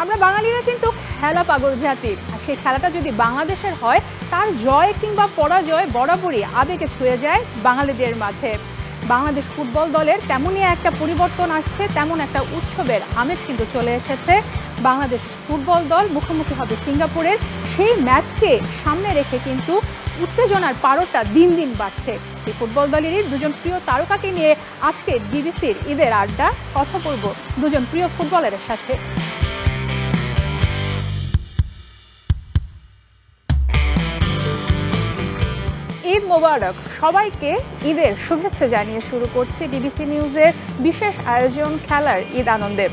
আমরা বাঙালিরা কিন্তু খেলা পাগল জাতির, আর সেই খেলাটা যদি বাংলাদেশের হয় তার জয় কিংবা পরাজয় বরাবরই আবেগে ছুঁয়ে যায় বাঙালিদের মাঝে। বাংলাদেশ ফুটবল দলের তেমনই একটা পরিবর্তন আসছে, তেমন একটা উৎসবের আমেজ কিন্তু চলে এসেছে। বাংলাদেশ ফুটবল দল মুখোমুখি হবে সিঙ্গাপুরের, সেই ম্যাচকে সামনে রেখে কিন্তু উত্তেজনার পারটা দিন দিন বাড়ছে। এই ফুটবল দলেরই দুজন প্রিয় তারকাকে নিয়ে আজকে ডিবিসির ঈদের আড্ডা, কথা বলব দুজন প্রিয় ফুটবলারের সাথে। ঈদ মোবারক, সবাইকে ঈদের শুভেচ্ছা জানিয়ে শুরু করছি ডিবিসি নিউজের বিশেষ আয়োজন খেলার ঈদ আনন্দে।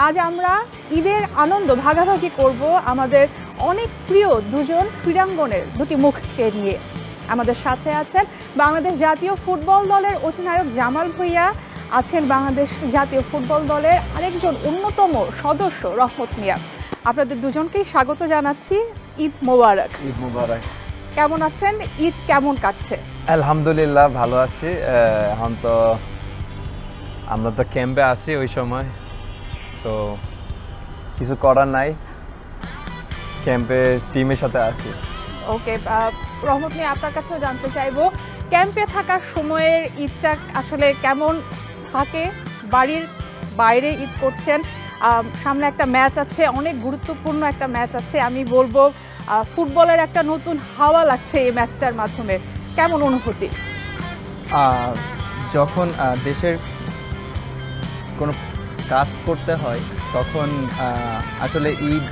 আজ আমরা ঈদের আনন্দ ভাগাভাগি করব আমাদের অনেক প্রিয় দুজন ক্রীড়াঙ্গনের দুটি মুখকে নিয়ে। আমাদের সাথে আছেন বাংলাদেশ জাতীয় ফুটবল দলের অধিনায়ক জামাল ভুঁইয়া, আছেন বাংলাদেশ জাতীয় ফুটবল দলের আরেকজন অন্যতম সদস্য রহমত মিয়া। আপনাদের দুজনকেই স্বাগত জানাচ্ছি। ঈদ মোবারক। ঈদ মোবারক। কেমন আছেন? ঈদ কেমন কাটছে? আলহামদুলিল্লাহ ভালো আছি। এখন তো আমরা তো ক্যাম্পে আছি, ওই সময় তো কিছু করার নাই, ক্যাম্পে টিমের সাথে আছি। ওকে, রহমত মিয়া, আপনার কাছেও জানতে চাইবো ক্যাম্পে থাকার সময়ের ঈদটা আসলে কেমন থাকে? বাড়ির বাইরে ঈদ করছেন, সামনে একটা ম্যাচ আছে, অনেক গুরুত্বপূর্ণ একটা ম্যাচ আছে। আমি বলবো ফুটবলের একটা নতুন হাওয়া লাগছে এই ম্যাচটার মাধ্যমে, কেমন অনুভূতি? যখন দেশের কোনো কাজ করতে হয় তখন আসলে ঈদ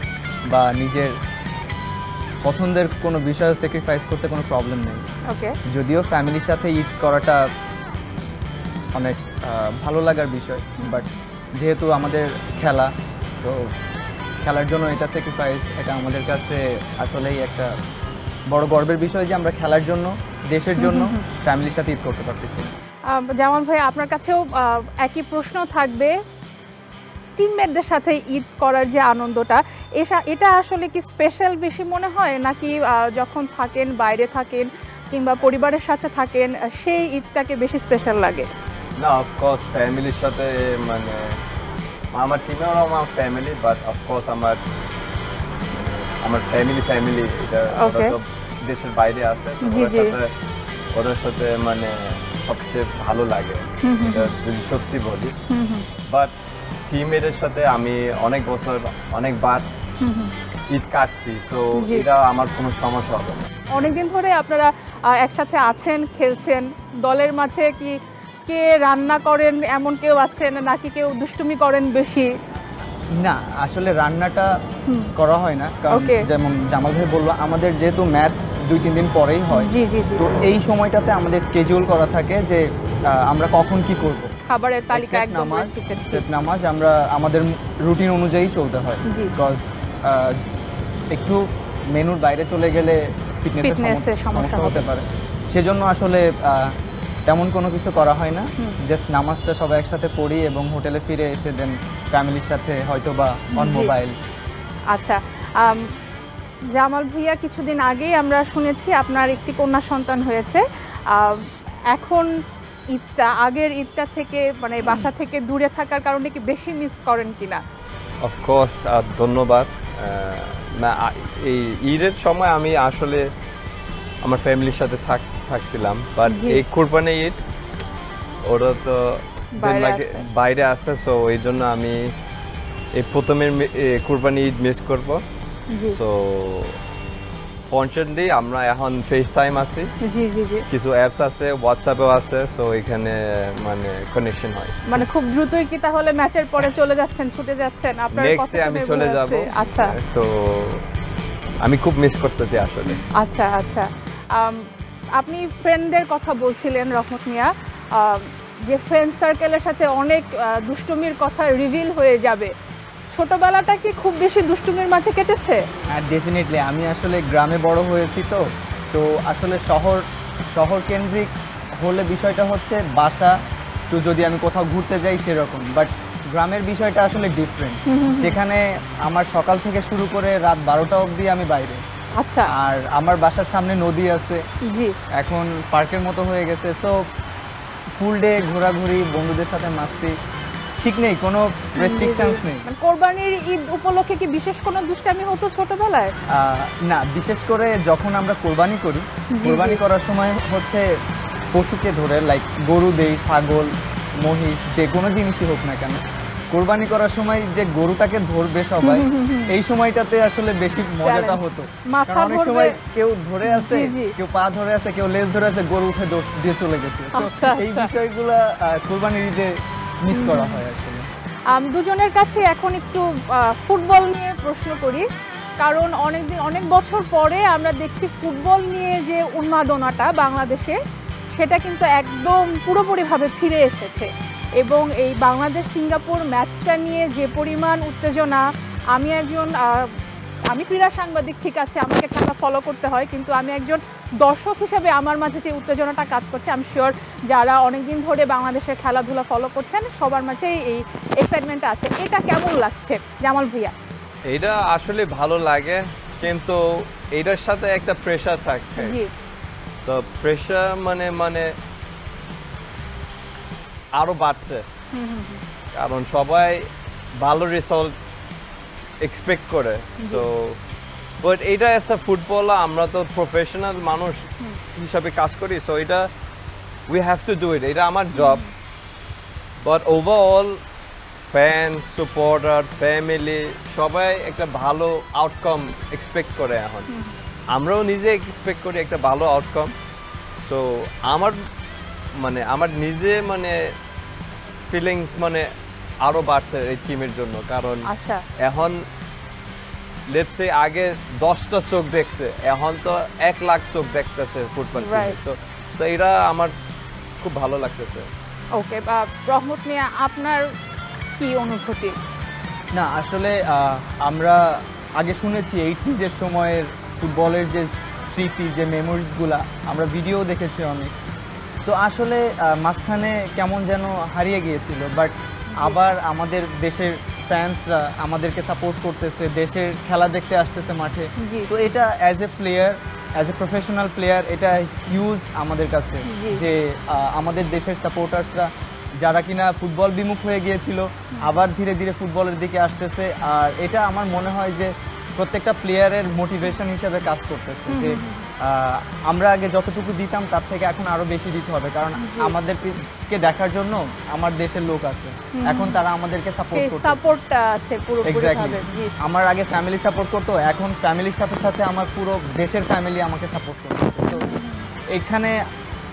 বা নিজের পছন্দের কোনো বিষয় স্যাক্রিফাইস করতে কোনো প্রবলেম নেই। ওকে, যদিও ফ্যামিলির সাথে ঈদ করাটা অনেক ভালো লাগার বিষয়, বাট যেহেতু আমাদের খেলা, সো খেলার জন্য এটা স্যাক্রিফাইস, এটা আমাদের কাছে আসলেই একটা বড় গর্বের বিষয় যে আমরা খেলার জন্য, দেশের জন্য ফ্যামিলির সাথে ঈদ করতে পারতেছি। জামাল ভাই, আপনার কাছেও একই প্রশ্ন থাকবে। টিমমেটদের সাথে ঈদ করার যে আনন্দটা, এটা আসলে কি স্পেশাল বেশি মনে হয়, নাকি যখন থাকেন বাইরে থাকেন কিংবা পরিবারের সাথে থাকেন সেই ঈদটাকে বেশি স্পেশাল লাগে? না, অফকোর্স ফ্যামিলির সাথে, মানে আমার টিমেও আমার ফ্যামিলি, বাট অফকোর্স আমার ফ্যামিলি এটা তো দেশের বাইরে আছে, ওদের সাথে মানে সবচেয়ে ভালো লাগে, এটা যদি সত্যি বলি। বাট টিমের সাথে আমি অনেক বছর অনেকবার ঈদ কাটছি, সো এটা আমার কোনো সমস্যা হবে না। অনেকদিন ধরে আপনারা একসাথে আছেন, খেলছেন, দলের মাঝে কি কে রান্না করেন এমন কেউ আছেন, নাকি কেউ দুষ্টুমি করেন বেশি? না, আসলে রান্নাটা করা হয় না, কারণ যেমন জামাল ভাই বললো আমাদের যেহেতু ম্যাচ 2-3 দিন পরেই হয়, তো এই সময়টাতে আমাদের স্কেডিউল করা থাকে যে আমরা কখন কি করব, খাবারের তালিকা একদম সেট নামাজ আমরা আমাদের রুটিন অনুযায়ী চলতে হয়, বিকজ একটু মেনুর বাইরে চলে গেলে ফিটনেসের সমস্যা হতে পারে। সেজন্য আসলে তেমন কোনো কিছু করা হয় না, জাস্ট নামাজটা সবাই একসাথে পড়ি এবং হোটেলে ফিরে এসে দেন ফ্যামিলির সাথে হয়তো বা অন মোবাইল। আচ্ছা, জামাল ভুঁইয়া, কিছুদিন আগেই আমরা শুনেছি আপনার একটি কন্যা সন্তান হয়েছে। এখন ঈদটা আগের ঈদটা থেকে, মানে বাসা থেকে দূরে থাকার কারণে কি বেশি মিস করেন কিনা? অফকোর্স, ধন্যবাদ। না, এই ঈদের সময় আমি আসলে আমার ফ্যামিলির সাথে থাকছিলাম, বাট এই কুরবানি ঈদ ওরা তো বাইরে আছে, সো এই জন্য আমি এই প্রথমের কুরবানি ঈদ মিস করব। সো ফরচুনেটলি আমরা এখন ফেস টাইম আছি, কিছু অ্যাপস আছে, হোয়াটসঅ্যাপও আছে, সো এখানে মানে কানেকশন হয়। মানে খুব দ্রুতই কি তাহলে ম্যাচের পরে চলে যাচ্ছেন, ছুটে যাচ্ছেন? আপনার নেক্সট ডে আমি চলে যাব। আচ্ছা, সো আমি খুব মিস করতেছি আসলে। আচ্ছা আচ্ছা, আপনি ফ্রেন্ডদের কথা বলছিলেন রহমত মিয়া, যে ফ্রেন্ড সার্কেলের সাথে অনেক দুষ্টুমির কথা রিভিল হয়ে যাবে, ছোটবেলাটা কি খুব বেশি দুষ্টুমির মাঝে কেটেছে? হ্যাঁ, ডেফিনেটলি। আমি আসলে গ্রামে বড় হয়েছি, তো আসলে শহর কেন্দ্রিক হলে বিষয়টা হচ্ছে বাসা, তো যদি আমি কোথাও ঘুরতে যাই সেরকম, বাট গ্রামের বিষয়টা আসলে ডিফারেন্ট। সেখানে আমার সকাল থেকে শুরু করে রাত 12টা অবধি আমি বাইরে। আচ্ছা, আর আমার বাসার সামনে নদী আছে, জি, এখন পার্কের মতো হয়ে গেছে, সো ফুল ডে ঘোরাঘুরি, বন্ধুদের সাথে মাস্তি, ঠিক নেই, কোনো রেস্ট্রিকশনস নেই। মানে কোরবানির ঈদ উপলক্ষে কি বিশেষ কোনো দুষ্টামি হতো ছোটবেলায়? না, বিশেষ করে যখন আমরা কোরবানি করি, কোরবানি করার সময় হচ্ছে পশুকে ধরে লাইক গরু দেই, ছাগল, মহিষ, যে কোনো জিনিসই হোক না কেন, কোরবানি করার সময় যে গরুটাকে ধরবে সবাই, এই সময়টাতে আসলে বেশি মজাটা হতো। কারণ অনেক সময় কেউ ধরে আছে, কেউ পা ধরে আছে, কেউ লেজ ধরে আছে, গরু উঠে দিয়ে চলে গেছে। এই বিষয়গুলো কোরবানির ঈদে মিস করা হয় আসলে। দুজনের কাছে এখন একটু ফুটবল নিয়ে প্রশ্ন করি, কারণ অনেক বছর পরে আমরা দেখছি ফুটবল নিয়ে যে উন্মাদনাটা বাংলাদেশে, সেটা কিন্তু একদম পুরোপুরিভাবে ফিরে এসেছে। এবং এই বাংলাদেশ সিঙ্গাপুর ম্যাচটা নিয়ে যে পরিমাণ উত্তেজনা, আমি ক্রীড়া সাংবাদিক, ঠিক আছে, আমাকে খেলা ফলো করতে হয়, কিন্তু আমি একজন দর্শক হিসেবে আমার মাঝে যে উত্তেজনাটা কাজ করছে, আমি শিওর যারা অনেকদিন ধরে বাংলাদেশের খেলাধুলা ফলো করছেন সবার মাঝে এই এক্সাইটমেন্টটা আছে। এটা কেমন লাগছে জামাল ভুঁইয়া? এটা আসলে ভালো লাগে, কিন্তু এটার সাথে একটা প্রেশার থাকে। তো প্রেশার মানে আরো বাড়ছে, কারণ সবাই ভালো রেজাল্ট এক্সপেক্ট করে। সো বাট এটা এস আ ফুটবলার, আমরা তো প্রফেশনাল মানুষ হিসাবে কাজ করি, সো এটা we have to do it, এটা আমার job. But overall fan, supporter, family সবাই একটা ভালো আউটকাম এক্সপেক্ট করে। এখন আমরাও নিজে এক্সপেক্ট করি একটা ভালো আউটকাম। সো আমার নিজে ফিলিংস আরো বাড়ছে এই টিমের জন্য, কারণ এখন লেটস সে আগে 10টা চোখ দেখছে, এখন তো 1 লাখ চোখ দেখতেছে ফুটবল। তো এটা আমার খুব ভালো লাগতেছে। ওকে, রহমত মিয়া, আপনার কি অনুভূতি? না, আসলে আমরা আগে শুনেছি 80s সময়ের ফুটবলের যে স্মৃতি, যে মেমোরিজগুলা, আমরা ভিডিও দেখেছি অনেক। তো আসলে মাঝখানে কেমন যেন হারিয়ে গিয়েছিল, বাট আবার আমাদের দেশের ফ্যান্সরা আমাদেরকে সাপোর্ট করতেছে, দেশের খেলা দেখতে আসতেছে মাঠে। তো এটা as a player, as a professional player, এটা হিউজ আমাদের কাছে, যে আমাদের দেশের সাপোর্টার্সরা যারা কিনা ফুটবল বিমুখ হয়ে গিয়েছিল আবার ধীরে ধীরে ফুটবলের দিকে আসতেছে। আর এটা আমার মনে হয় যে প্রত্যেকটা প্লেয়ারের মোটিভেশন হিসেবে কাজ করতেছে, যে আমরা আগে যতটুকু দিতাম তার থেকে এখন আরো বেশি দিতে হবে, কারণ আমাদেরকে দেখার জন্য আমার দেশের লোক আছে, এখন তারা আমাদেরকে সাপোর্ট করতেছে। আমার আগে ফ্যামিলি সাপোর্ট করতো, এখন ফ্যামিলির সাথে সাথে আমার পুরো দেশের ফ্যামিলি আমাকে সাপোর্ট করতেছে। তো এখানে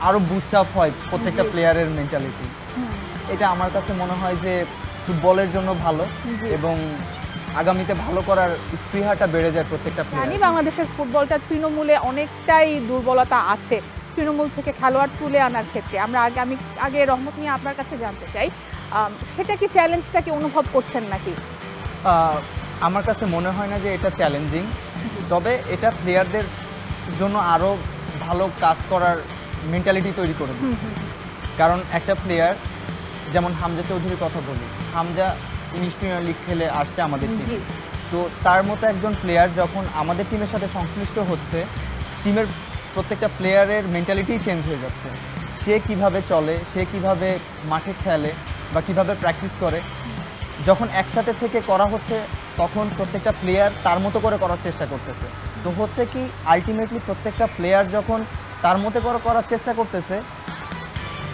আরো বুস্ট আপ হয় প্রত্যেকটা প্লেয়ারের মেন্টালিটি। এটা আমার কাছে মনে হয় যে ফুটবলের জন্য ভালো, এবং আগামীতে ভালো করার স্পৃহাটা বেড়ে যায় প্রত্যেকটা প্লেয়ার। বাংলাদেশের ফুটবলটা তৃণমূলে অনেকটাই দুর্বলতা আছে, তৃণমূল থেকে খেলোয়াড় তুলে আনার ক্ষেত্রে। আমি আগে রহমত নিয়ে আপনার কাছে জানতে চাই, সেটা কি চ্যালেঞ্জটা কি অনুভব করছেন নাকি? আমার কাছে মনে হয় না যে এটা চ্যালেঞ্জিং, তবে এটা প্লেয়ারদের জন্য আরো ভালো কাজ করার মেন্টালিটি তৈরি করে দিচ্ছে। কারণ একটা প্লেয়ার, যেমন হামজা চৌধুরীর কথা বলি, হামজা ইংলিশ প্রিমিয়ার লিগ খেলে আসছে আমাদের টিমে। তো তার মতো একজন প্লেয়ার যখন আমাদের টিমের সাথে সংশ্লিষ্ট হচ্ছে, টিমের প্রত্যেকটা প্লেয়ারের মেন্টালিটি চেঞ্জ হয়ে যাচ্ছে। সে কিভাবে চলে, সে কিভাবে মাঠে খেলে বা কিভাবে প্র্যাকটিস করে, যখন একসাথে থেকে করা হচ্ছে তখন প্রত্যেকটা প্লেয়ার তার মতো করে করার চেষ্টা করতেছে। তো হচ্ছে কি, আলটিমেটলি প্রত্যেকটা প্লেয়ার যখন তার মতো করে করার চেষ্টা করতেছে,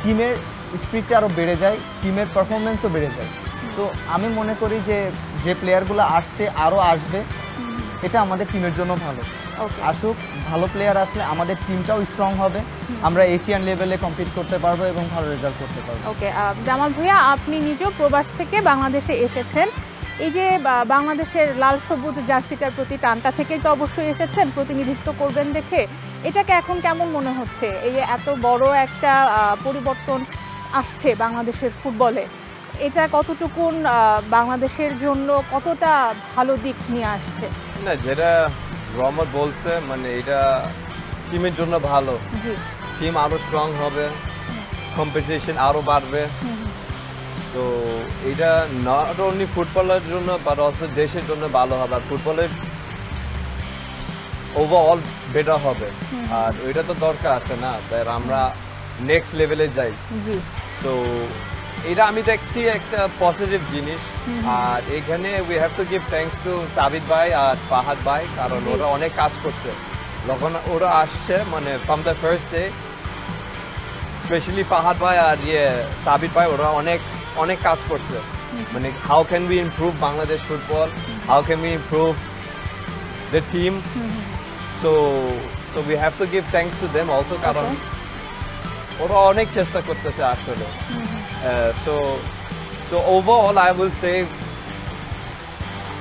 টিমের স্পিরিটটা আরও বেড়ে যায়, টিমের পারফরমেন্সও বেড়ে যায়। তো আমি মনে করি যে যে প্লেয়ারগুলো আসছে আরও আসবে, এটা আমাদের টিমের জন্য ভালো। আসুক, ভালো প্লেয়ার আসলে আমাদের টিমটাও স্ট্রং হবে, আমরা এশিয়ান লেভেলে কম্পিট করতে পারবো এবং ভালো রেজাল্ট করতে পারবো। ওকে, জামাল ভুঁইয়া, আপনি নিজেও প্রবাস থেকে বাংলাদেশে এসেছেন, এই যে বাংলাদেশের লাল সবুজ জার্সিটার প্রতি টানটা থেকেই তো অবশ্যই এসেছেন, প্রতিনিধিত্ব করবেন দেখে। এটাকে এখন কেমন মনে হচ্ছে, এই যে এত বড় একটা পরিবর্তন আসছে বাংলাদেশের ফুটবলে, এটা কতটুকুন বাংলাদেশের জন্য কতটা ভালো দিক নিয়ে আসছে? না, যেটা রহমত বলছে, এটা টিমের জন্য ভালো, টিম আরো স্ট্রং হবে, কম্পিটিশন আরো বাড়বে। তো এটা নট অনলি ফুটবলের জন্য বাট অলসো দেশের জন্য ভালো হবে, আর ফুটবলের ওভারঅল বেটার হবে। আর ওইটা তো দরকার আছে না, আমরা নেক্সট লেভেলে যাই। তো এটা আমি দেখছি একটা পজিটিভ জিনিস। আর এখানে we have to give thanks to Tabid ভাই আর ফাহাদ ভাই, কারণ ওরা অনেক কাজ করছে যখন ওরা আসছে, মানে from the first day. Specially Fahad ভাই আর তাবিদ ভাই, ওরা অনেক অনেক কাজ করছে, মানে how can we improve Bangladesh football, how can we improve the team. So we have to give thanks to them also, কারণ ওরা অনেক চেষ্টা করতেছে আসলে। So overall I will say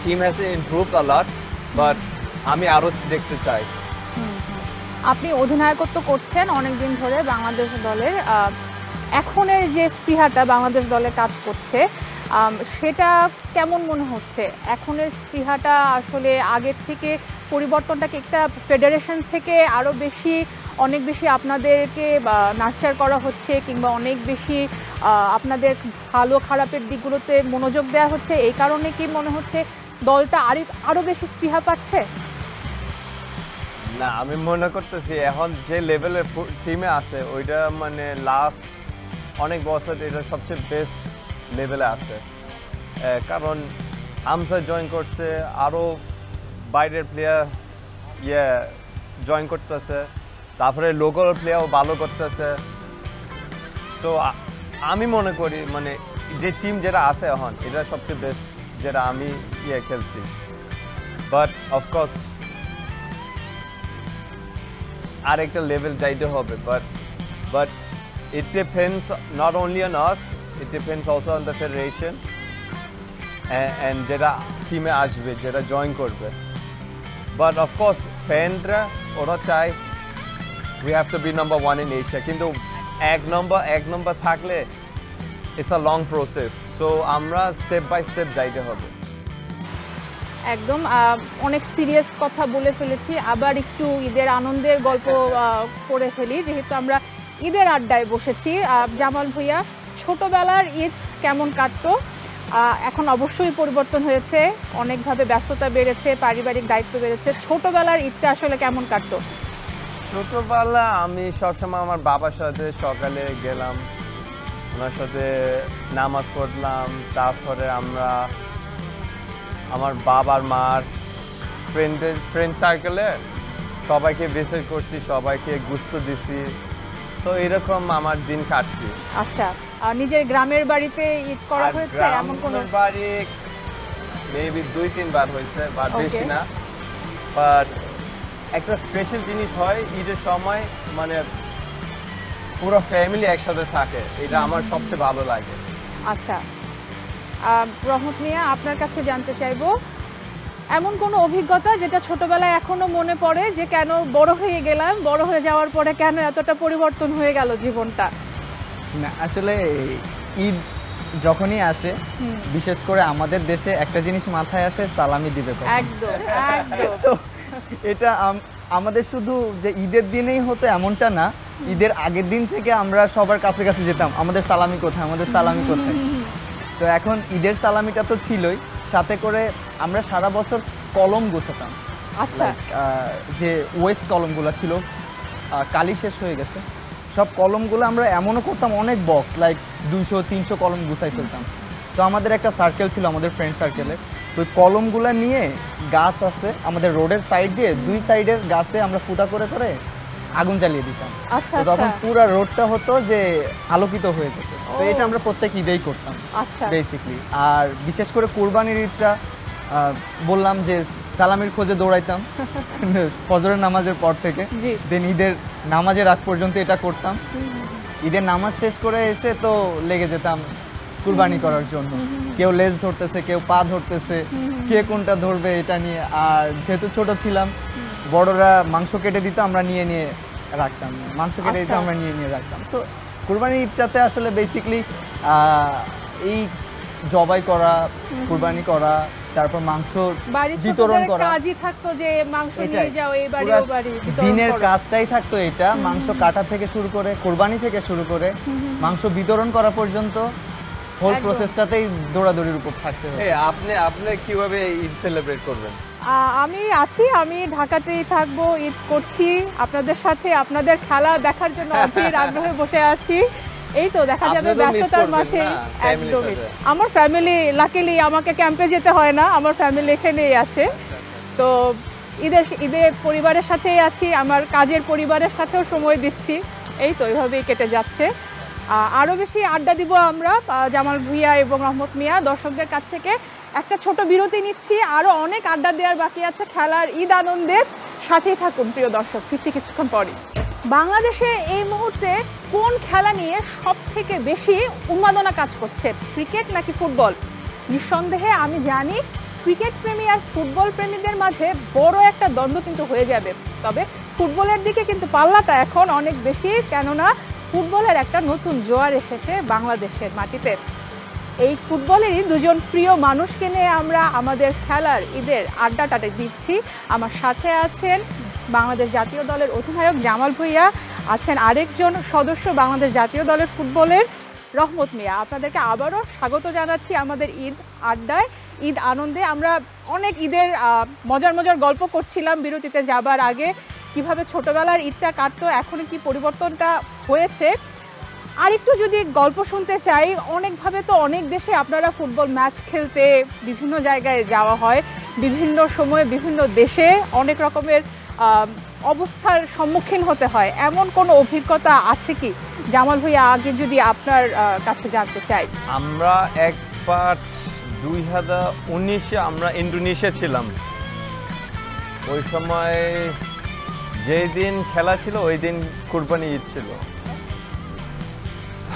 team has improved a lot, but আমি আরো দেখতে চাই। আপনি অধিনায়কত্ব করছেন অনেকদিন ধরে বাংলাদেশ দলের, এখনের যে স্পৃহাটা বাংলাদেশ দলে কাজ করছে সেটা কেমন মনে হচ্ছে? এখনের স্পৃহাটা আসলে আগের থেকে পরিবর্তনটাকে একটা ফেডারেশন থেকে আরো বেশি অনেক বেশি আপনাদেরকে নার্চার করা হচ্ছে, কিংবা অনেক বেশি আপনাদের ভালো খারাপের দিকগুলোতে মনোযোগ দেওয়া হচ্ছে, এই কারণে কি মনে হচ্ছে দলটা আরো বেশি স্পৃহা পাচ্ছে? না, আমি মনে করতেছি এখন যে লেভেলের টিমে আছে ওইটা মানে লাস্ট অনেক বছর এটা সবচেয়ে বেস্ট লেভেলে আছে। কারণ আমসা জয়েন করছে, আরও বাইরের প্লেয়ার জয়েন করতেছে, তারপরে লোকাল প্লেয়ারও ভালো করতেছে। সো আমি মনে করি মানে যে টিম যেটা আছে এখন এটা সবচেয়ে বেস্ট যেটা আমি খেলছি। বাট অফকোর্স আর একটা লেভেল যাইতে হবে, but it depends not only on us, it depends also on the federation and যেটা টিমে আসবে, যেটা জয়েন করবে। বাট অফকোর্স ফ্যানরা ওরা চায় we have to be number 1 in Asia, কিন্তু এক নম্বর থাকলে it's a long process, so আমরা স্টেপ বাই স্টেপ যাইতে হবে। একদম অনেক সিরিয়াস কথা বলে ফেলেছি, আবার একটু ঈদের আনন্দের গল্প করে ফেলি, যেহেতু আমরা ঈদের আড্ডায় বসেছি। জামাল ভুঁইয়া, ছোটবেলার ঈদ কেমন কাটতো? এখন অবশ্যই পরিবর্তন হয়েছে, অনেকভাবে ব্যস্ততা বেড়েছে, পারিবারিক দায়িত্ব বেড়েছে। ছোটবেলার ঈদটা আসলে কেমন কাটতো? ছোটবেলা আমি সবসময় আমার বাবার সাথে সকালে গেলাম, ওনার সাথে নামাজ পড়লাম, তারপরে আমরা আমার বাবার মার ফ্রেন্ড সার্কেলে সবাইকে ভিজিট করছি, সবাইকে গুস্ত দিছি, তো এরকম আমার দিন কাটছি। আচ্ছা, নিজের গ্রামের বাড়িতে ঈদ করা হয়েছে এমন কোন? বাড়ি মেবি 2-3 বার হয়েছে, বাট বেশি না। বাট একটা স্পেশাল জিনিস হয় ঈদের সময়, মানে পুরো ফ্যামিলি একসাথে থাকে, এটা আমার সবচেয়ে ভালো লাগে। আচ্ছা, রহমত মিয়া, আপনার কাছে জানতে চাইবো এমন কোনো অভিজ্ঞতা যেটা ছোটবেলায় এখনো মনে পড়ে, যে কেন বড় হয়ে গেলাম, বড় হয়ে যাওয়ার পরে কেন এতটা পরিবর্তন হয়ে গেল জীবনটা? না, আসলে ঈদ যখনই আসে, বিশেষ করে আমাদের দেশে একটা জিনিস মাথায় আসে, সালামি দিবে। একদম তো এটা আমাদের শুধু যে ঈদের দিনেই হতো এমনটা না, ঈদের আগের দিন থেকে আমরা সবার কাছে কাছে যেতাম, আমাদের সালামি কোথায়, আমাদের সালামি কোথায়। তো এখন ঈদের সালামিটা তো ছিলই, সাথে করে আমরা সারা বছর কলম গোছাতাম। আচ্ছা, যে ওয়েস্ট কলমগুলো ছিল, কালি শেষ হয়ে গেছে, সব কলমগুলো আমরা এমনও করতাম, অনেক বক্স লাইক 200-300 কলম গুছাই ফেলতাম। তো আমাদের একটা সার্কেল ছিল, আমাদের ফ্রেন্ড সার্কেলে, তো কলমগুলো নিয়ে গাছ আছে আমাদের রোডের সাইড দিয়ে, 2 সাইডের গাছে আমরা ফুটা করে করে আগুন জ্বালিয়ে দিতাম। আচ্ছা, তো তখন পুরো রোডটা হতো যে আলোকিত হয়ে যেত। তো এটা আমরা প্রত্যেক ঈদেই করতাম বেসিকলি। আর বিশেষ করে কুরবানির ঈদটা বললাম যে সালামির খোঁজে দৌড়াইতাম ফজরের নামাজের পর থেকে, দেন ঈদের নামাজের আগ পর্যন্ত এটা করতাম। ঈদের নামাজ শেষ করে এসে তো লেগে যেতাম কুরবানি করার জন্য, কেউ লেজ ধরতেছে, কেউ পা ধরতেছে, কে কোনটা ধরবে এটা নিয়ে। আর যেহেতু ছোট ছিলাম, বড়রা মাংস কেটে দিত, আমরা নিয়ে নিয়ে রাখতাম, মাংস কেটে দিত, আমরা নিয়ে নিয়ে রাখতাম। সো কুরবানির ঈদটাতে আসলে বেসিকলি এই জবাই করা, কুরবানি করা, তারপর মাংস বিতরণ করা, কাজই থাকতো যে মাংস নিয়ে যাও এই বাড়ি ওই বাড়ি, দিনের কাজটাই থাকতো এটা। মাংস কাটা থেকে শুরু করে, কুরবানি থেকে শুরু করে মাংস বিতরণ করা পর্যন্ত হোল প্রসেসটাতেই দৌড়াদৌড়ির উপর থাকতে হবে। আপনি কিভাবে ঈদ সেলিব্রেট করবেন? আমি ঢাকাতেই থাকবো, ঈদ করছি আপনাদের সাথে, আপনাদের খেলা দেখার জন্য অধীর আগ্রহে বসে আছি। এই তো দেখা যাবে আপনি তো miss ব্যস্ততার করবেন মাঝে না, family একদমই সাথে। আমার ফ্যামিলি লাকিলি আমাকে ক্যাম্পে যেতে হয় না, আমার ফ্যামিলি এখানেই আছে। তো ঈদে পরিবারের সাথেই আছি, আমার কাজের পরিবারের সাথেও সময় দিচ্ছি, এই তো এইভাবেই কেটে যাচ্ছে। আরও বেশি আড্ডা দিব আমরা জামাল ভুঁইয়া এবং রহমত মিয়া দর্শকদের কাছ থেকে। একটা ছোট বিরতি নিচ্ছি, আরও অনেক আড্ডা দেওয়ার বাকি আছে খেলার ঈদ আনন্দের। সাথেই থাকুন প্রিয় দর্শক, ফিরছি কিছুক্ষণ পরই। বাংলাদেশে এই মুহূর্তে কোন খেলা নিয়ে সব থেকে বেশি উন্মাদনা কাজ করছে, ক্রিকেট নাকি ফুটবল? নিঃসন্দেহে আমি জানি ক্রিকেট প্রেমী আর ফুটবল প্রেমীদের মাঝে বড় একটা দ্বন্দ্ব কিন্তু হয়ে যাবে। তবে ফুটবলের দিকে কিন্তু পাল্লাটা এখন অনেক বেশি, কেননা ফুটবলের একটা নতুন জোয়ার এসেছে বাংলাদেশের মাটিতে। এই ফুটবলেরই দুজন প্রিয় মানুষকে নিয়ে আমরা আমাদের খেলার ঈদের আড্ডাটা দিচ্ছি। আমার সাথে আছেন বাংলাদেশ জাতীয় দলের অধিনায়ক জামাল ভুঁইয়া, আছেন আরেকজন সদস্য বাংলাদেশ জাতীয় দলের ফুটবলের রহমত মিয়া। আপনাদেরকে আবারও স্বাগত জানাচ্ছি আমাদের ঈদ আড্ডায়, ঈদ আনন্দে। আমরা অনেক ঈদের মজার মজার গল্প করছিলাম বিরতিতে যাবার আগে, কিভাবে ছোটবেলার ঈদটা কাটতো, এখন কি পরিবর্তনটা হয়েছে। আর একটু যদি গল্প শুনতে চাই, অনেকভাবে তো অনেক দেশে আপনারা ফুটবল ম্যাচ খেলতে বিভিন্ন জায়গায় যাওয়া হয়, বিভিন্ন সময়ে বিভিন্ন দেশে অনেক রকমের অবস্থার সম্মুখীন হতে হয়। এমন কোনো অভিজ্ঞতা আছে কি জামাল ভাইয়া, আগে যদি আপনার কাছে জানতে চাই। আমরা একবার 2019-এ আমরা ইন্দোনেশিয়া ছিলাম। ওই সময় যেই দিন খেলা ছিল ওই দিন কুরবানি ঈদ ছিল।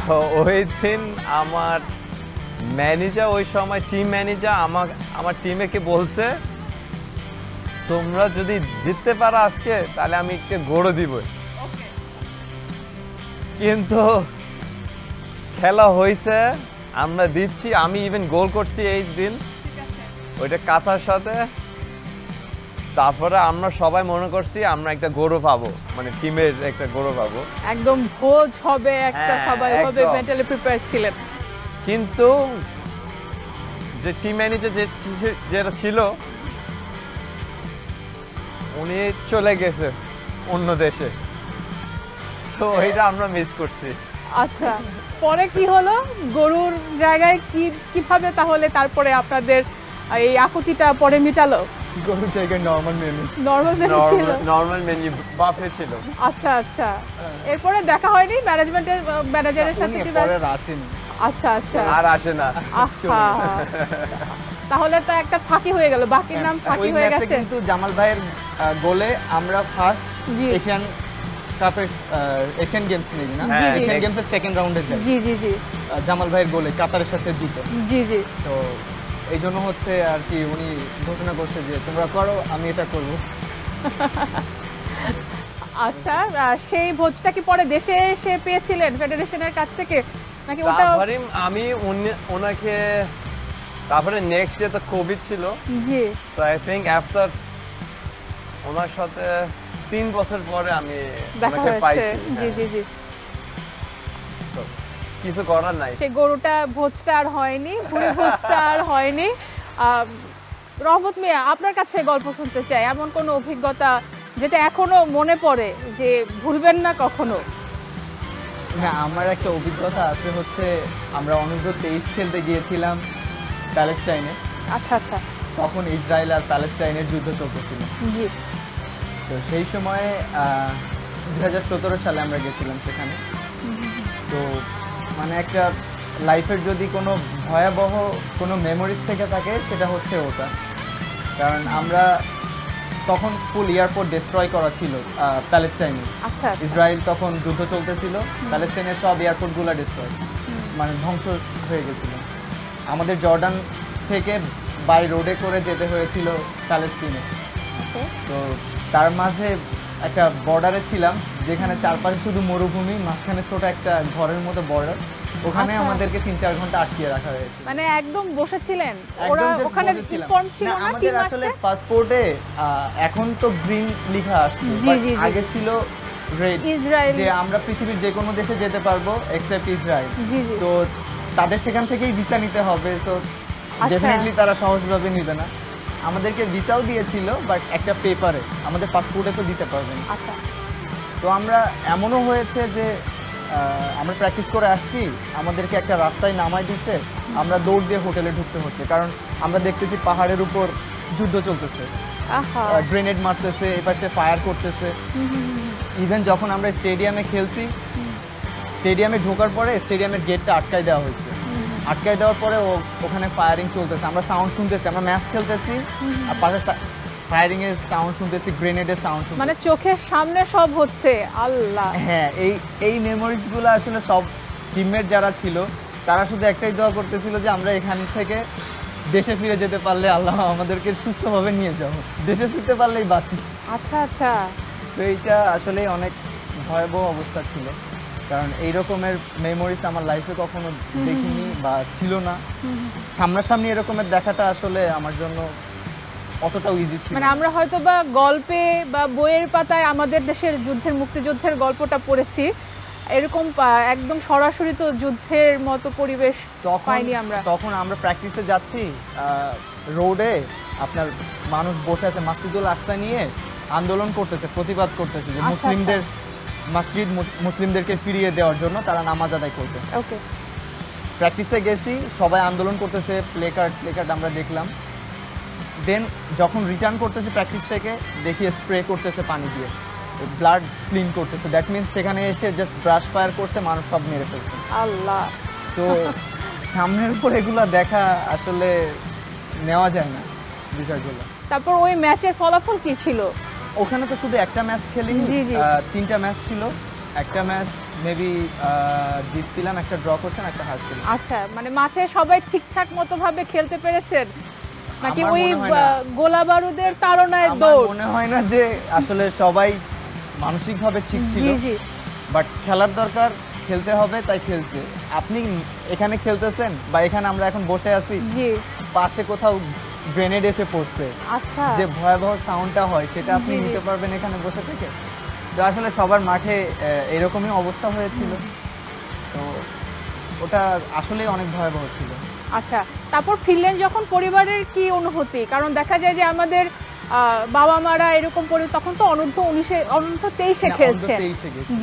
তো ওই দিন আমার ম্যানেজার, ওই সময় টিম ম্যানেজার আমার টিমেকে বলছে, তোমরা যদি জিততে পারো আজকে তাহলে আমি একটা গড়ে দিব। কিন্তু খেলা হয়েছে, আমরা দিচ্ছি, আমি ইভেন গোল করছি এই দিন ওইটা কাতার সাথে। তারপরে আমরা সবাই মনে করছি আমরা একটা গৌরব পাবো, মানে টিমের একটা গৌরব পাবো, একদম ভোজ হবে একটা, হ্যাঁ, সবাই হবে, একদম। মেন্টালি প্রিপেয়ার ছিলেন। কিন্তু যে টিম ম্যানেজার যেটা ছিল উনি চলে গেছে অন্য দেশে, তো এটা আমরা মিস করছি। আচ্ছা, পরে কি হলো? গরুর জায়গায় কিভাবে তাহলে তারপরে আপনাদের এই আকুতিটা পরে মিটালো? গরুর জায়গায় নর্মাল মেনু ছিল। নরমাল মেনু বাফে ছিল। আচ্ছা আচ্ছা, এরপরে দেখা হয়নি ম্যানেজারের সাথে কি? পরে আসেনি। আচ্ছা আচ্ছা, আর আসে না। আহা, তাহলে তো একটা ফাঁকি হয়ে গেল, বাকির নাম ফাঁকি ওই হয়ে ম্যাচে গেছে। কিন্তু জামাল ভাইয়ের গোলে আমরা ফার্স্ট জি। এশিয়ান কাপের এশিয়ান গেমস নেই না, জি, জি। এশিয়ান গেমসের সেকেন্ড রাউন্ডে যাই জি জি জি জামাল ভাইয়ের গোলে কাতারের সাথে জিতে। জি জি। তো এই জন্য হচ্ছে আর কি উনি ঘোষণা করছে যে তোমরা করো, আমি এটা করব। আচ্ছা, সেই ভোজটা কি পরে দেশে এসে পেয়েছিলেন ফেডারেশনের কাছ থেকে নাকি ওটা? তারপরে আমি ওনাকে, তারপরে নেক্সট ডে তো কোভিড ছিল। জি। সো আই থিংক আফটার ওনার সাথে 3 বছর পরে আমি দেখা ওনাকে হয়েছে। পাইছি। জি জি জি। So, কিছু করার নাই। সেই গরুটা ভোজটা আর হয়নি, ভুড়ি ভোজটা আর হয়নি। রহমত মিয়া, আপনার কাছে গল্প শুনতে চাই, এমন কোনো অভিজ্ঞতা যেটা এখনো মনে পড়ে যে ভুলবেন না কখনো? হ্যাঁ, আমার একটা অভিজ্ঞতা আছে, হচ্ছে আমরা অনূর্ধ্ব 23 খেলতে গিয়েছিলাম প্যালেস্টাইনে। আচ্ছা আচ্ছা। তখন ইসরায়েল আর প্যালেস্টাইনের যুদ্ধ চলতেছিল। জি। তো সেই সময়ে 2017 সালে আমরা গেছিলাম সেখানে। তো মানে একটা লাইফের যদি কোনো ভয়াবহ কোনো মেমোরিজ থেকে থাকে সেটা হচ্ছে ওটা, কারণ আমরা তখন ফুল এয়ারপোর্ট ডিস্ট্রয় করা ছিল প্যালেস্টাইনে। আচ্ছা। ইসরায়েল তখন যুদ্ধ চলতেছিল, প্যালেস্টাইনের সব এয়ারপোর্টগুলো ডিস্ট্রয়, মানে ধ্বংস হয়ে গেছিল। আমাদের জর্ডান থেকে বাই রোডে করে যেতে হয়েছিল প্যালেস্টিনে। তো তার মাঝে একটা বর্ডারে ছিলাম যেখানে চারপাশে শুধু মরুভূমি, মাঝখানে ছোট একটা ঘরের মতো বর্ডার, ওখানে আমাদেরকে 3-4 ঘন্টা আটকিয়ে রাখা হয়েছিল। মানে একদম বসেছিলেন, একদম ওরা just ওখানে বসেছিলাম। ইনফর্ম ছিল না, না আমাদের টিম আসলে আসছে? পাসপোর্টে এখন তো গ্রিন লেখা আসছে, জি, but জি, জি। আগে ছিল রেড, ইসরায়েল। যে আমরা পৃথিবীর যে কোনো দেশে যেতে পারবো এক্সেপ্ট ইসরায়েল। জি জি। তো তাদের সেখান থেকেই ভিসা নিতে হবে, সো আচ্ছা। ডেফিনেটলি তারা সহজভাবে নিবে না। আমাদেরকে ভিসাও দিয়েছিল, বাট একটা পেপারে, আমাদের পাসপোর্টে তো দিতে পারবে না। আচ্ছা। তো আমরা এমনও হয়েছে যে আমরা প্র্যাকটিস করে আসছি, আমাদেরকে একটা রাস্তায় নামাই দিছে, আমরা দৌড় দিয়ে হোটেলে ঢুকতে হচ্ছে, কারণ আমরা দেখতেছি পাহাড়ের উপর যুদ্ধ চলতেছে, গ্রেনেড মারতেছে, এই পাশে ফায়ার করতেছে। ইভেন যখন আমরা স্টেডিয়ামে খেলছি, স্টেডিয়ামে ঢোকার পরে স্টেডিয়ামের গেটটা আটকাই দেওয়া হয়েছে, আটকাই দেওয়ার পরে ওখানে ফায়ারিং চলতেছে, আমরা সাউন্ড শুনতেছি, আমরা ম্যাচ খেলতেছি আর পাশে ফায়ারিং এর সাউন্ড শুনতেছি, গ্রেনেডের সাউন্ড শুনতেছি, মানে চোখের সামনে সব হচ্ছে। আল্লাহ, হ্যাঁ, এই মেমোরিজ গুলো আসলে সব টিমমেট যারা ছিল তারা শুধু একটাই দোয়া করতেছিল যে আমরা এখান থেকে দেশে ফিরে যেতে পারলে আল্লাহ আমাদেরকে সুস্থভাবে নিয়ে যাও, দেশে ফিরতে পারলেই বাঁচি। আচ্ছা আচ্ছা। তো এইটা আসলে অনেক ভয়াবহ অবস্থা ছিল, কারণ এই রকমের মেমোরিজ আমার লাইফে কখনো দেখিনি বা ছিল না। সামনাসামনি এরকমের দেখাটা আসলে আমার জন্য অতটাও ইজি ছিল। মানে আমরা হয়তো বা গল্পে বা বইয়ের পাতায় আমাদের দেশের যুদ্ধের, মুক্তিযুদ্ধের গল্পটা পড়েছি, এরকম একদম সরাসরি তো যুদ্ধের মতো পরিবেশ পাইনি আমরা। তখন আমরা প্র্যাকটিসে যাচ্ছি, রোডে আপনার মানুষ বসে আছে মসজিদুল আকসা নিয়ে আন্দোলন করতেছে, প্রতিবাদ করতেছে যে মুসলিমদের মসজিদ মুসলিমদেরকে ফিরিয়ে দেওয়ার জন্য তারা নামাজ আদায় করবে। ওকে, প্র্যাকটিসে গেছি, সবাই আন্দোলন করতেছে, প্লে কার্ড আমরা দেখলাম। দেন যখন রিটার্ন করতেছি প্র্যাকটিস থেকে, দেখি স্প্রে করতেছে পানি দিয়ে, ব্লাড ক্লিন করতেছে, দ্যাট মিনস সেখানে এসে জাস্ট ব্রাশ ফায়ার করছে, মানুষ সব মেরে ফেলছে। আল্লাহ, তো সামনের উপর এগুলো দেখা আসলে নেওয়া যায় না বিষয়গুলো। তারপর ওই ম্যাচের ফলাফল কি ছিল? ওখানে তো শুধু একটা ম্যাচ খেলি, 3টা ম্যাচ ছিল, একটা ম্যাচ মেবি জিতছিলাম, একটা ড্র করছেন, একটা হারছিলাম। আচ্ছা, মানে মাঠে সবাই ঠিকঠাক মতো ভাবে খেলতে পেরেছেন নাকি ওই গোলা বারুদের তাড়নায় দৌড়? মনে হয় না যে আসলে সবাই মানসিকভাবে ঠিক ছিল, বাট খেলার দরকার, খেলতে হবে, তাই খেলছে। আপনি এখানে খেলতেছেন বা এখানে আমরা এখন বসে আছি, পাশে কোথাও গ্রেনেড এসে পড়ছে, আচ্ছা, যে ভয়াবহ সাউন্ডটা হয় সেটা আপনি নিতে পারবেন এখানে বসে থেকে। তো আসলে সবার মাঠে এরকমই অবস্থা হয়েছিল, তো ওটা আসলে অনেক ভয়াবহ ছিল। আচ্ছা, তারপর ফিরলেন যখন, পরিবারের কি অনুভূতি? কারণ দেখা যায় যে আমাদের বাবা মারা এরকম তখন তো অনূর্ধ্ব 23-এ খেলছেন,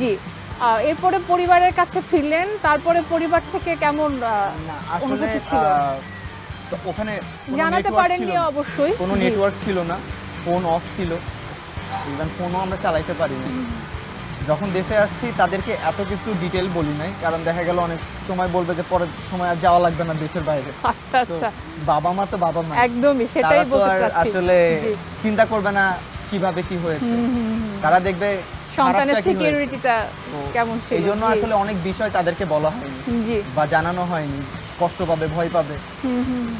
জি, এরপরে পরিবারের কাছে ফিরলেন, তারপরে পরিবার থেকে কেমন অনুভূতি ছিল? ওখানে জানাতে পারেননি অবশ্যই, কোনো নেটওয়ার্ক ছিল না, ফোন অফ ছিল, ইভেন ফোনও আমরা চালাইতে পারি না। যখন দেশে আসছি তাদেরকে এত কিছু ডিটেল বলি নাই, কারণ দেখা গেল অনেক সময় বলবে যে পরের সময় আর যাওয়া লাগবে না দেশের বাইরে। আচ্ছা আচ্ছা, বাবা মা তো বাবা মা, একদমই সেটাই বলতে চাচ্ছি। আসলে চিন্তা করবে না কিভাবে কি হয়েছে, তারা দেখবে সন্তানের সিকিউরিটিটা কেমন ছিল। এইজন্য আসলে অনেক বিষয় তাদেরকে বলা হয়নি বা জানানো হয়নি, কষ্ট পাবে, ভয় পাবে।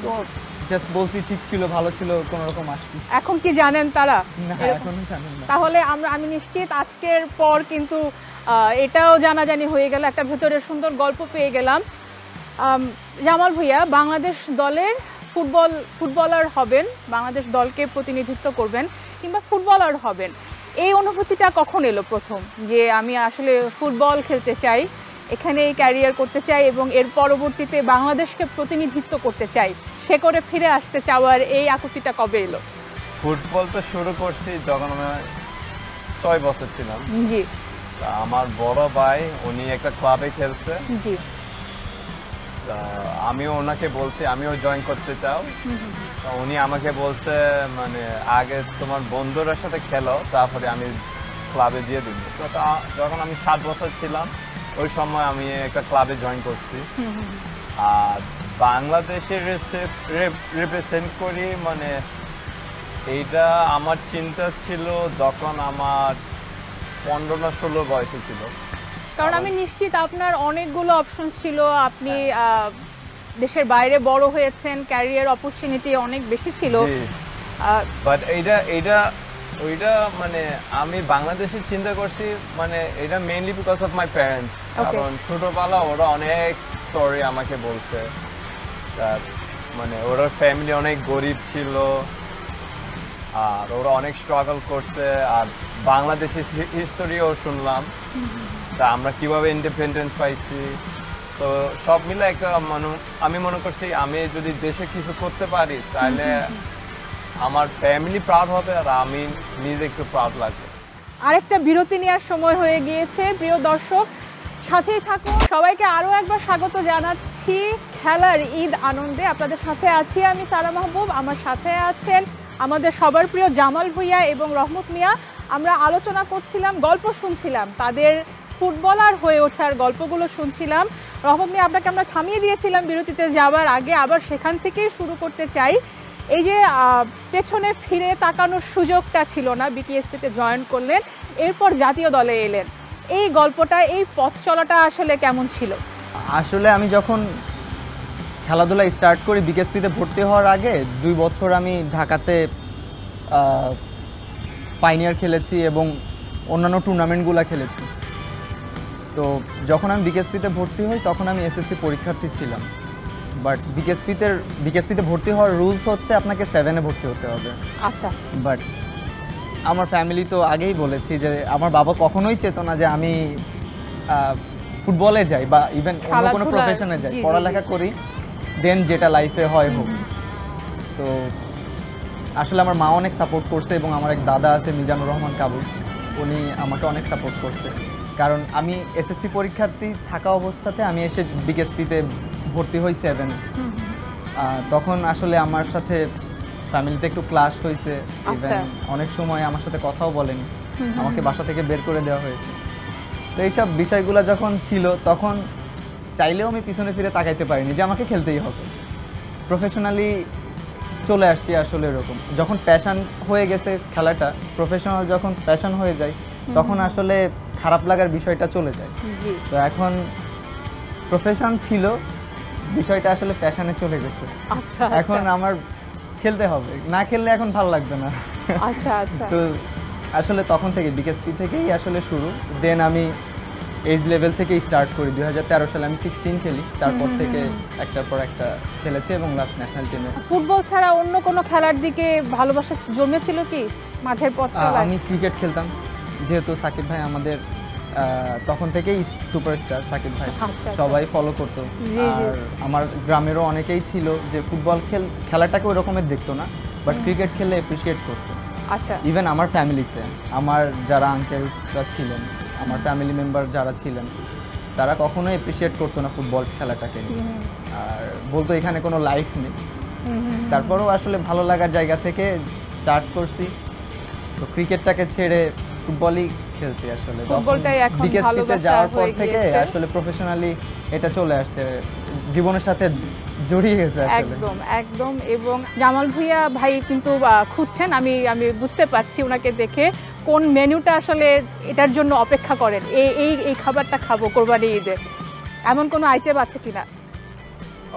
তো জাস্ট বলছি ঠিক ছিল, ভালো ছিল, কোন রকম আসছি। এখন কি জানেন তারা? না, এখনো জানেন না। তাহলে আমি নিশ্চিত আজকের পর কিন্তু এটাও জানাজানি হয়ে গেল, একটা ভেতরের সুন্দর গল্প পেয়ে গেলাম। জামাল ভাইয়া বাংলাদেশ দলের ফুটবলার হবেন, বাংলাদেশ দলকে প্রতিনিধিত্ব করবেন কিংবা ফুটবলার হবেন, এই অনুভূতিটা কখন এলো প্রথম, যে আমি আসলে ফুটবল খেলতে চাই, এখানেই ক্যারিয়ার করতে চাই এবং এর পরবর্তীতে বাংলাদেশকে প্রতিনিধিত্ব করতে চাই, সে করে ফিরে আসতে চাওয়ার এই আকুতিটা কবে এলো? ফুটবল তো শুরু করছি যখন আমি 6 বছর ছিলাম। জি, আমার বড় ভাই উনি একটা ক্লাবে খেলছে, জি, আমিও ওনাকে বলছি আমিও জয়েন করতে চাও, উনি আমাকে বলছে মানে আগে তোমার বন্ধুরা সাথে খেলো, তারপরে আমি ক্লাবে দিয়ে দিব। যখন আমি 7 বছর ছিলাম ওই সময় আমি একটা ক্লাবে জয়েন করছি, আর বাংলাদেশে রিপ্রেজেন্ট করি, মানে এইটা আমার চিন্তা ছিল যখন আমার 15 না 16 বয়সে ছিল। কারণ আমি নিশ্চিত আপনার অনেকগুলো অপশন ছিল, আপনি দেশের বাইরে বড় হয়েছেন, ক্যারিয়ার অপরচুনিটি অনেক বেশি ছিল, বাট ওইটা মানে আমি বাংলাদেশে চিন্তা করছি, মানে এটা mainly because of my parents. কারণ ছোটবেলা ওরা অনেক স্টোরি আমাকে বলছে, মানে ওরা ফ্যামিলি অনেক গরিব ছিল আর ওরা অনেক স্ট্রাগল করছে, আর বাংলাদেশের হিস্টোরিও শুনলাম, তা আমরা কিভাবে ইন্ডিপেন্ডেন্স পাইছি। তো সব মিলে একটা আমি মনে করছি আমি যদি দেশে কিছু করতে পারি তাহলে আমার ফ্যামিলি প্রাউড হবে আর আমি নিজে একটু প্রাউড লাগবে। আরেকটা বিরতি নেওয়ার সময় হয়ে গিয়েছে প্রিয় দর্শক, সাথেই থাকুন। সবাইকে আরও একবার স্বাগত জানাচ্ছি খেলার ঈদ আনন্দে। আপনাদের সাথে আছি আমি সারা মাহবুব, আমার সাথে আছেন আমাদের সবার প্রিয় জামাল ভুঁইয়া এবং রহমত মিয়া। আমরা আলোচনা করছিলাম, গল্প শুনছিলাম, তাদের ফুটবলার হয়ে ওঠার গল্পগুলো শুনছিলাম। রহমত মিয়া, আপনাকে আমরা থামিয়ে দিয়েছিলাম বিরতিতে যাওয়ার আগে, আবার সেখান থেকেই শুরু করতে চাই। এই যে পেছনে ফিরে তাকানোর সুযোগটা ছিল না, বিকেএসপিতে জয়েন করলেন, এরপর জাতীয় দলে এলেন, এই গল্পটা, এই পথ চলাটা আসলে কেমন ছিল? আসলে আমি যখন খেলাধুলা স্টার্ট করি বিকেএসপিতে ভর্তি হওয়ার আগে 2 বছর আমি ঢাকাতে পাইনিয়ার খেলেছি এবং অন্যান্য টুর্নামেন্টগুলো খেলেছি। তো যখন আমি বিকেএসপিতে ভর্তি হই তখন আমি এসএসসি পরীক্ষার্থী ছিলাম। বাট বিকেএসপিতে ভর্তি হওয়ার রুলস হচ্ছে আপনাকে 7-এ ভর্তি হতে হবে। আচ্ছা। বাট আমার ফ্যামিলি তো আগেই বলেছি যে আমার বাবা কখনোই চেত না যে আমি ফুটবলে যাই বা ইভেন অন্য কোনো প্রফেশনে যাই, পড়ালেখা করি, দেন যেটা লাইফে হয় হোক। তো আসলে আমার মা অনেক সাপোর্ট করছে এবং আমার এক দাদা আছে মিজানুর রহমান কাবুল, উনি আমাকে অনেক সাপোর্ট করছে। কারণ আমি এসএসসি পরীক্ষার্থী থাকা অবস্থাতে আমি এসে বিকেএসপিতে ভর্তি হই 7-এ। তখন আসলে আমার সাথে ফ্যামিলিতে একটু ক্লাশ হয়েছে, ইভেন অনেক সময় আমার সাথে কথাও বলেনি, আমাকে বাসা থেকে বের করে দেওয়া হয়েছে। তো এইসব বিষয়গুলো যখন ছিল তখন চাইলেও আমি পিছনে ফিরে তাকাইতে পারিনি যে আমাকে খেলতেই হবে। প্রফেশনালি চলে আসছি আসলে এরকম। যখন প্যাশন হয়ে গেছে খেলাটা, প্রফেশনাল যখন প্যাশন হয়ে যায় তখন আসলে খারাপ লাগার বিষয়টা চলে যায়। তো এখন প্রফেশন ছিল, বিষয়টা আসলে প্যাশনে চলে গেছে। আচ্ছা, এখন আমার খেলতে হবে, না খেললে এখন ভালো লাগবে না। আচ্ছা আচ্ছা। তো আসলে তখন থেকে বিকেএসপি থেকেই আসলে শুরু। দেন আমি এজ লেভেল থেকেই স্টার্ট করি। 2013 সালে আমি 16 খেলি, তারপর থেকে একটার পর একটা খেলেছি এবং লাস্ট ন্যাশনাল টিমে। ফুটবল ছাড়া অন্য কোনো খেলার দিকে ভালোবাসা জমেছিল কি মাঝের পথ চলায়? আমি ক্রিকেট খেলতাম, যেহেতু সাকিব ভাই আমাদের তখন থেকেই সুপারস্টার সাকিব ভাই, সবাই ফলো করতো। আর আমার গ্রামেরও অনেকেই ছিল যে ফুটবল খেলাটাকে ওই রকমের দেখতো না, বাট ক্রিকেট খেললে অ্যাপ্রিসিয়েট করতো। আচ্ছা। ইভেন আমার ফ্যামিলিতে আমার যারা আঙ্কেলসরা ছিলেন, আমার ফ্যামিলি মেম্বার যারা ছিলেন, তারা কখনোই অ্যাপ্রিসিয়েট করতো না ফুটবল খেলাটাকে, আর বলতো এখানে কোনো লাইফ নেই। তারপরেও আসলে ভালো লাগার জায়গা থেকে স্টার্ট করছি, তো ক্রিকেটটাকে ছেড়ে ফুটবলই খেলছি। আসলে ফুটবলটাই এখন বিকেএসপিতে যাওয়ার পর থেকে আসলে প্রফেশনালি এটা চলে আসছে, জীবনের সাথে জড়িয়ে গেছে আসলে। একদম একদম। এবং জামাল ভুঁইয়া ভাই কিন্তু খুঁজছেন, আমি বুঝতে পারছি ওনাকে দেখে, কোন মেনুটা আসলে এটার জন্য অপেক্ষা করেন, এই খাবারটা খাবো কোরবানি ঈদে, এমন কোনো আইটেম আছে কিনা?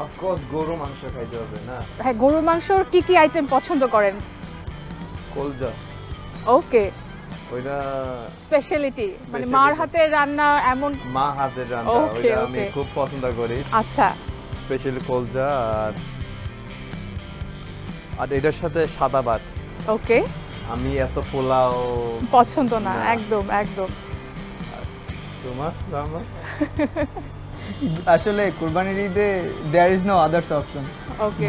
অফকোর্স গরু মাংস খাইতে হবে না? হ্যাঁ, গরুর মাংসর কি আইটেম পছন্দ করেন? কলজা। ওকে, ওইটা স্পেশালিটি, মানে মার হাতের রান্না, এমন মা হাতের রান্না, ওইটা আমি খুব পছন্দ করি। আচ্ছা, স্পেশালি কলজা আর এটার সাথে সাদা ভাত। ওকে। আমি এত পোলাও পছন্দ না, একদম একদম। তোমার রান্না? আসলে কুরবানির ঈদে there is no others option,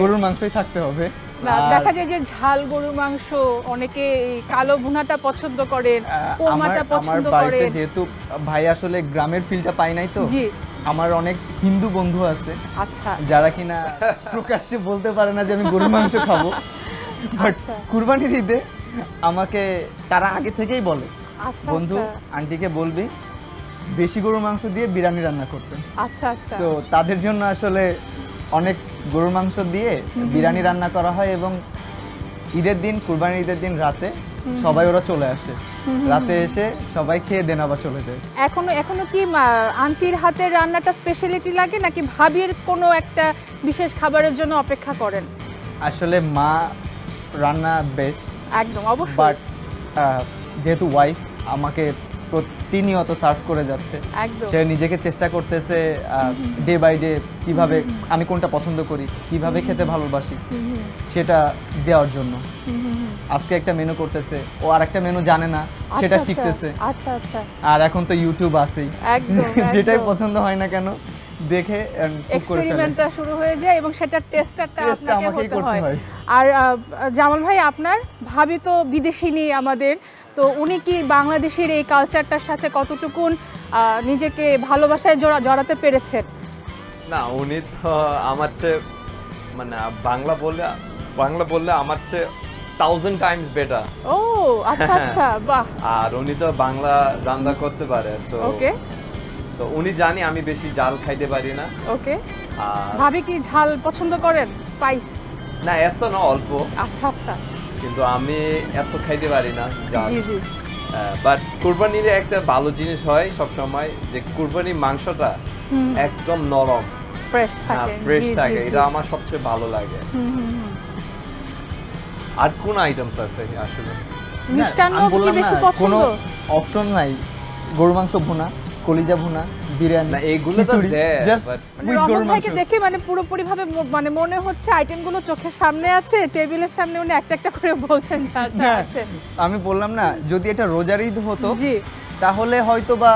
গরুর মাংসই থাকতে হবে। না, দেখা যায় যে ঝাল গরুর মাংস, অনেকে কালো ভুনাটা পছন্দ করেন, কোরমাটা পছন্দ করেন। যেহেতু ভাই আসলে গ্রামের ফিলটা পাই নাই, তো জি, আমার অনেক হিন্দু বন্ধু আছে, আচ্ছা, যারা কিনা প্রকাশ্যে বলতে পারে না যে আমি গরুর মাংস খাবো, বাট কুরবানির ঈদে আমাকে তারা আগে থেকেই বলে, বন্ধু আন্টিকে বলবি বেশি গরুর মাংস দিয়ে বিরিয়ানি রান্না করতে। আচ্ছা আচ্ছা। তো তাদের জন্য আসলে অনেক গরুর মাংস দিয়ে বিরিয়ানি রান্না করা হয় এবং ঈদের দিন, কুরবানির ঈদের দিন রাতে সবাই ওরা চলে আসে, রাতে এসে সবাই খেয়ে দেন আবার চলে যায়। এখনো কি আন্টির হাতের রান্নাটা স্পেশালিটি লাগে, নাকি ভাবির কোনো একটা বিশেষ খাবারের জন্য অপেক্ষা করেন? আসলে মা রান্না বেস্ট, একদম অবশ্যই, বাট যেহেতু ওয়াইফ আমাকে প্রতিনিয়ত সার্ভ করে যাচ্ছে, সে নিজেকে চেষ্টা করতেছে ডে বাই ডে কিভাবে আমি কোনটা পছন্দ করি, কিভাবে খেতে ভালোবাসি সেটা দেওয়ার জন্য। আজকে একটা মেনু করতেছে, ও আর একটা মেনু জানে না, সেটা শিখতেছে। আচ্ছা আচ্ছা। আর এখন তো ইউটিউব আছেই, একদম, যেটাই পছন্দ হয় না কেন দেখে এক্সপেরিমেন্টটা শুরু হয়ে যায় এবং সেটা টেস্টারটা আপনাকে আমাকেই হতে করতে হয়। হয়। আর জামাল ভাই আপনার ভাবি তো বিদেশিনী আমাদের, তো উনি কি বাংলাদেশের এই কালচারটার সাথে কতটুকুন নিজেকে ভালোবাসায় জড়াতে পেরেছেন? না, উনি তো আমার চেয়ে মানে বাংলা বললে আমার চেয়ে 1000 টাইমস বেটার। ও আচ্ছা আচ্ছা, বাহ। আর উনি তো বাংলা রান্না করতে পারে, সো ওকে, সো উনি জানি আমি বেশি ঝাল খাইতে পারি না। ওকে। আর ভাবি কি ঝাল পছন্দ করেন, স্পাইস? না, এত না, অল্প। আচ্ছা আচ্ছা, কিন্তু আমি এত খাইতে পারি না ঝাল। জি জি, বাট কুরবানির একটা ভালো জিনিস হয় সব সময় যে কুরবানির মাংসটা একদম নরম, ফ্রেশ থাকে, ফ্রেশ জি, থাকে, জি, এটা জি। আমার সবচেয়ে ভালো লাগে। আর কোন আইটেমস আছে আসলে? মিষ্টান্ন আমি কি বললাম বেশি না, পছন্দ? কোনো অপশন নাই। গরুর মাংস ভুনা, কলিজা ভুনা, বিরিয়ানি, না, এগুলো তো দেয়, জাস্ট but- উইথ গরুর রমন মাংস। ভাইকে দেখে মানে পুরোপুরি ভাবে মানে মনে হচ্ছে আইটেমগুলো চোখের সামনে আছে, টেবিলের সামনে উনি একটা একটা করে বলছেন যা যা হ্যাঁ, আছে। আমি বললাম না, যদি এটা রোজার ঈদ হতো জি, তাহলে হয়তো বা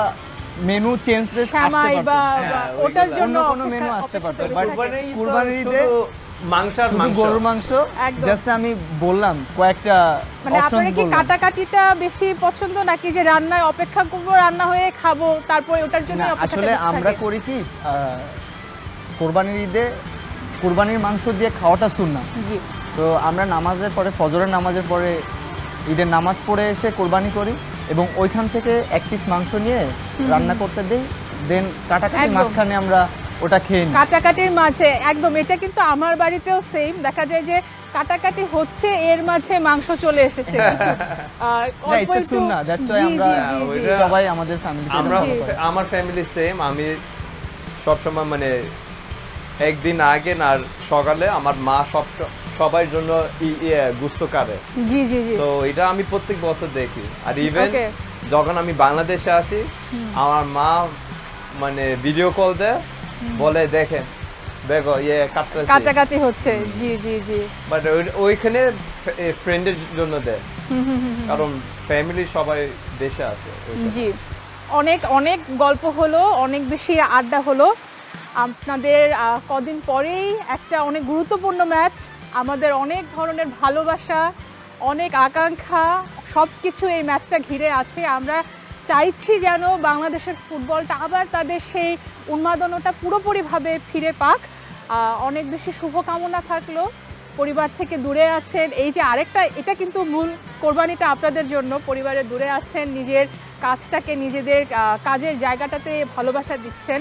মেনু চেঞ্জেস আসতে শ্যামাই বা পারতো। বা হ্যাঁ, ওটার ওইগুলো। জন্য অন্য কোনো মেনু আসতে পারতো, বাট কুরবানির ঈদে মাংস আর শুধু মাংস। গরুর মাংস। একদম। জাস্ট আমি বললাম কয়েকটা মানে অপশনস আপনারা কি বললাম। কাটাকাটিটা বেশি পছন্দ নাকি যে রান্নায় অপেক্ষা করবো রান্না হয়ে খাবো তারপরে ওটার জন্য না, আসলে আমরা করি কি কোরবানির ঈদে কোরবানির মাংস দিয়ে খাওয়াটা সুন্নাহ। জি, তো আমরা নামাজের পরে, ফজরের নামাজের পরে ঈদের নামাজ পড়ে এসে কোরবানি করি এবং ওইখান থেকে এক পিস মাংস নিয়ে রান্না করতে দেই, দেন কাটাকাটির একদম। মাঝখানে আমরা ওটা খেয়ে নিই। কাটাকাটির মাঝে একদম, এটা কিন্তু আমার বাড়িতেও সেম দেখা যায় যে কাটাকাটি হচ্ছে এর মাঝে মাংস চলে এসেছে। না, it's a sunnah, that's why আমরা সবাই আমাদের ফ্যামিলিতে আমার ফ্যামিলি সেম। আমি সবসময় মানে একদিন আগে না সকালে আমার মা সবার জন্য গুস্ত কাটে। জি জি জি, তো এটা আমি প্রত্যেক বছর দেখি। আর ইভেন Okay. যখন আমি বাংলাদেশে আসি আমার মা মানে ভিডিও কল দেয়, বলে দেখেন দেখো কাটতেছি। কাটাকাটি হচ্ছে, জি জি জি। বাট ওইখানে ফ্রেন্ডের জন্য দেয়, কারণ ফ্যামিলি সবাই দেশে আছে ওইখানে। জি, অনেক অনেক গল্প হলো, অনেক বেশি আড্ডা হলো। আপনাদের কদিন পরেই একটা অনেক গুরুত্বপূর্ণ ম্যাচ, আমাদের অনেক ধরনের ভালোবাসা, অনেক আকাঙ্ক্ষা সব কিছু এই ম্যাচটা ঘিরে আছে। আমরা চাইছি যেন বাংলাদেশের ফুটবলটা আবার তাদের সেই উন্মাদনাটা পুরোপুরিভাবে ফিরে পাক। অনেক বেশি শুভকামনা থাকলো। পরিবার থেকে দূরে আছেন, এই যে আরেকটা, এটা কিন্তু মূল কোরবানিটা আপনাদের জন্য। পরিবারের দূরে আছেন, নিজের কাজটাকে, নিজেদের কাজের জায়গাটাতে ভালোবাসা দিচ্ছেন,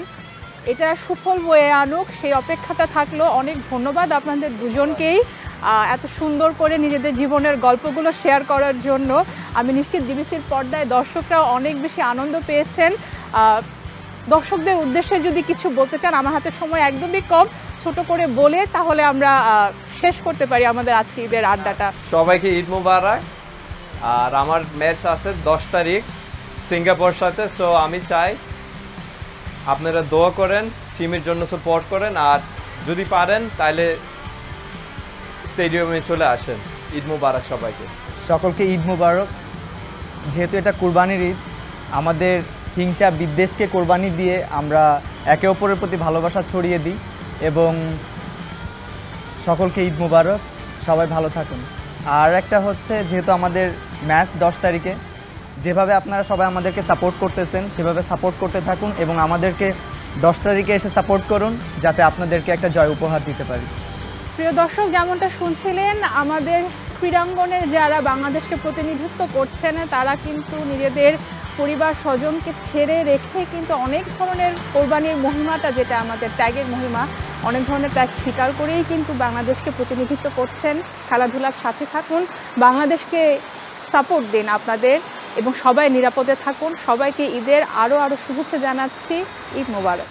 এটা সুফল বয়ে আনুক সেই অপেক্ষাটা থাকলো। অনেক ধন্যবাদ আপনাদের দুজনকেই এত সুন্দর করে নিজেদের জীবনের গল্পগুলো শেয়ার করার জন্য। আমি নিশ্চিত ডিবিসির পর্দায় দর্শকরাও অনেক বেশি আনন্দ পেয়েছেন। দর্শকদের উদ্দেশ্যে যদি কিছু বলতে চান, আমার হাতে সময় একদমই কম, ছোট করে বলে তাহলে আমরা শেষ করতে পারি আমাদের আজকে ঈদের আড্ডাটা। সবাইকে ঈদ মোবারক। আর আমার ম্যাচ আছে 10 তারিখ সিঙ্গাপুর সাথে, সো আমি চাই আপনারা দোয়া করেন, টিমের জন্য সাপোর্ট করেন, আর যদি পারেন তাহলে স্টেডিয়ামে চলে আসেন। ঈদ মোবারক সবাইকে। সকলকে ঈদ মোবারক। যেহেতু এটা কুরবানির ঈদ, আমাদের হিংসা বিদ্বেষকে কোরবানি দিয়ে আমরা একে অপরের প্রতি ভালোবাসা ছড়িয়ে দিই এবং সকলকে ঈদ মোবারক, সবাই ভালো থাকুন। আর একটা হচ্ছে, যেহেতু আমাদের ম্যাচ 10 তারিখে, যেভাবে আপনারা সবাই আমাদেরকে সাপোর্ট করতেছেন সেভাবে সাপোর্ট করতে থাকুন এবং আমাদেরকে 10 তারিখে এসে সাপোর্ট করুন, যাতে আপনাদেরকে একটা জয় উপহার দিতে পারি। প্রিয় দর্শক, যেমনটা শুনছিলেন, আমাদের ক্রীড়াঙ্গনের যারা বাংলাদেশকে প্রতিনিধিত্ব করছেন তারা কিন্তু নিজেদের পরিবার স্বজনকে ছেড়ে রেখে কিন্তু অনেক ধরনের কোরবানির মহিমাটা, যেটা আমাদের ত্যাগের মহিমা, অনেক ধরনের ত্যাগ স্বীকার করেই কিন্তু বাংলাদেশকে প্রতিনিধিত্ব করছেন। খেলাধুলার সাথে থাকুন, বাংলাদেশকে সাপোর্ট দিন আপনাদের, এবং সবাই নিরাপদে থাকুন। সবাইকে ঈদের আরও শুভেচ্ছা জানাচ্ছি। ঈদ মোবারক।